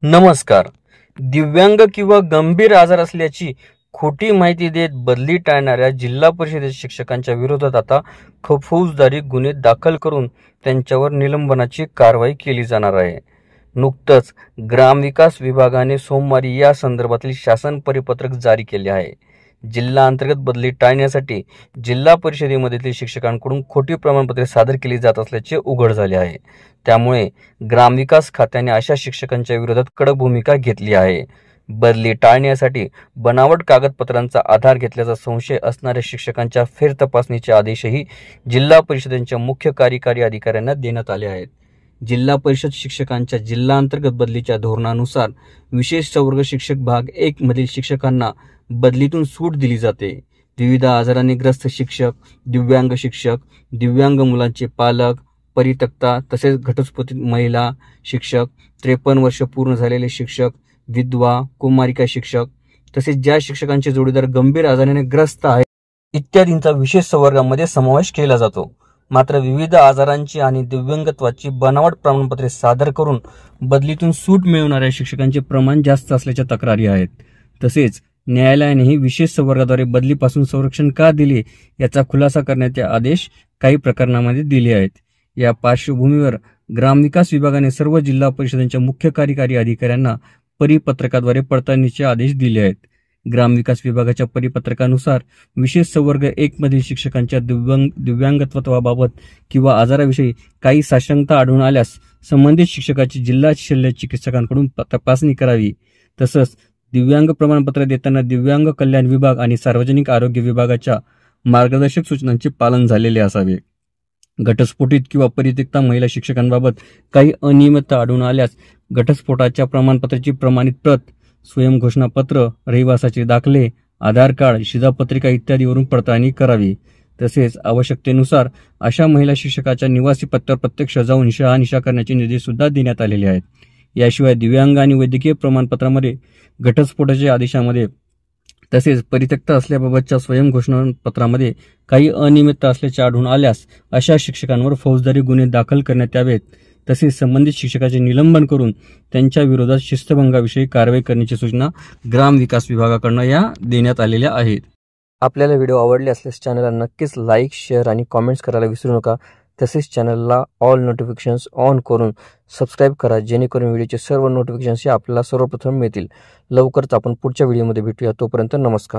नमस्कार. दिव्यांग किंवा गंभीर आजार असल्याची खोटी माहिती देत बदली टाळणाऱ्या जिल्हा परिषदेच्या शिक्षकांच्या विरोधात आता फौजदारी गुन्हे दाखल करून त्यांच्यावर निलंबनाची कारवाई केली जाणार आहे. नुकतंच ग्रामविकास विभागाने सोमवारी या संदर्भातील शासन परिपत्रक जारी केले आहे. जिल्हा अंतर्गत बदली टाळण्यासाठी जिल्हा परिषदेमधील शिक्षकांकडून खोटी प्रमाणपत्रे सादर केली जात असल्याचे उघड झाले आहे. त्यामुळे ग्रामविकास खात्याने अशा शिक्षकांच्या विरोधात कडक भूमिका घेतली आहे. बदली टाळण्यासाठी बनावट कागदपत्रांचा आधार घेतल्याचा संशय असणाऱ्या शिक्षकांच्या फेरतपासणीचे आदेशही जिल्हा परिषदेच्या मुख्य कार्यकारी अधिकाऱ्यांना देण्यात आले आहेत. जिल्हा परिषद शिक्षकांच्या जिल्हांतर्गत बदलीच्या धोरणानुसार विशेष संवर्ग शिक्षक भाग 1 मधील शिक्षकांना बदलीतून सूट दिली जाते. विविध आजाराने ग्रस्त शिक्षक, दिव्यांग शिक्षक, दिव्यांग मुलांचे पालक, परित्यक्ता तसेच घटस्फोटित महिला शिक्षक, 53 वर्ष पूर्ण झालेले शिक्षक, विधवा, कुमारिका शिक्षक तसेच ज्या शिक्षकांचे जोडीदार गंभीर आजाराने ग्रस्त आहेत इत्यादींचा विशेष संवर्गामध्ये समावेश केला जातो. मात्र विविध आजारांची आणि दिव्यांगत्वाची बनावट प्रमाणपत्रे सादर करून बदलीतून सूट मिळवणाऱ्या शिक्षकांचे प्रमाण जास्त असल्याच्या तक्रारी आहेत. तसेच न्यायालयानेही विशेष संवर्गाद्वारे बदलीपासून संरक्षण का दिले याचा खुलासा करण्याचे आदेश काही प्रकरणांमध्ये दिले आहेत. या पार्श्वभूमीवर ग्रामविकास विभागाने सर्व जिल्हा परिषदांच्या मुख्य कार्यकारी अधिकाऱ्यांना परिपत्रकाद्वारे पडताळणीचे आदेश दिले आहेत. ग्रामविकास विभागाच्या परिपत्रकानुसार विशेष संवर्ग 1 मधील शिक्षकांच्या दिव्यांगत्वाबाबत किंवा आजाराविषयी काही साशंकता आढळून आल्यास संबंधित शिक्षकाची जिल्हा शल्य चिकित्सकांकडून तपासणी करावी. तसंच दिव्यांग प्रमाणपत्र देताना दिव्यांग कल्याण विभाग आणि सार्वजनिक आरोग्य विभागाच्या मार्गदर्शक सूचनांचे पालन झालेले असावे. घटस्फोटित किंवा परित्यक्ता महिला शिक्षकांबाबत काही अनियमितता आढळून आल्यास घटस्फोटाच्या प्रमाणपत्राची प्रमाणित प्रत, स्वयंघोषणापत्र, रहिवासाचे दाखले, आधार कार्ड, शिधापत्रिका इत्यादीवरून पडताळणी करावी. तसेच आवश्यकतेनुसार अशा महिला शिक्षकाच्या निवासी पत्त्यावर प्रत्यक्ष जाऊन शहानिशा करण्याचे निर्देश सुद्धा देण्यात आलेले आहेत. याशिवाय दिव्यांग आणि वैद्यकीय प्रमाणपत्रामध्ये घटस्फोटाच्या आदेशामध्ये तसेच परित्यक्त असल्याबाबतच्या स्वयंघोषणापत्रामध्ये काही अनियमितता असल्याचे आढळून आल्यास अशा शिक्षकांवर फौजदारी गुन्हे दाखल करण्यात यावेत. तसेच संबंधित शिक्षकाचे निलंबन करून त्यांच्या विरोधात शिस्तभंगाविषयी कारवाई करण्याची सूचना ग्रामविकास विभागाकडून या देण्यात आलेल्या आहेत. आपल्याला व्हिडिओ आवडले असल्यास चॅनलला नक्कीच लाईक, शेअर आणि कॉमेंट्स करायला विसरू नका. तसेच चॅनलला ऑल नोटिफिकेशन्स ऑन करून सबस्क्राईब करा, जेणेकरून व्हिडिओचे सर्व नोटिफिकेशन्स आपल्याला सर्वप्रथम मिळतील. लवकरच आपण पुढच्या व्हिडिओमध्ये भेटूया. तोपर्यंत नमस्कार.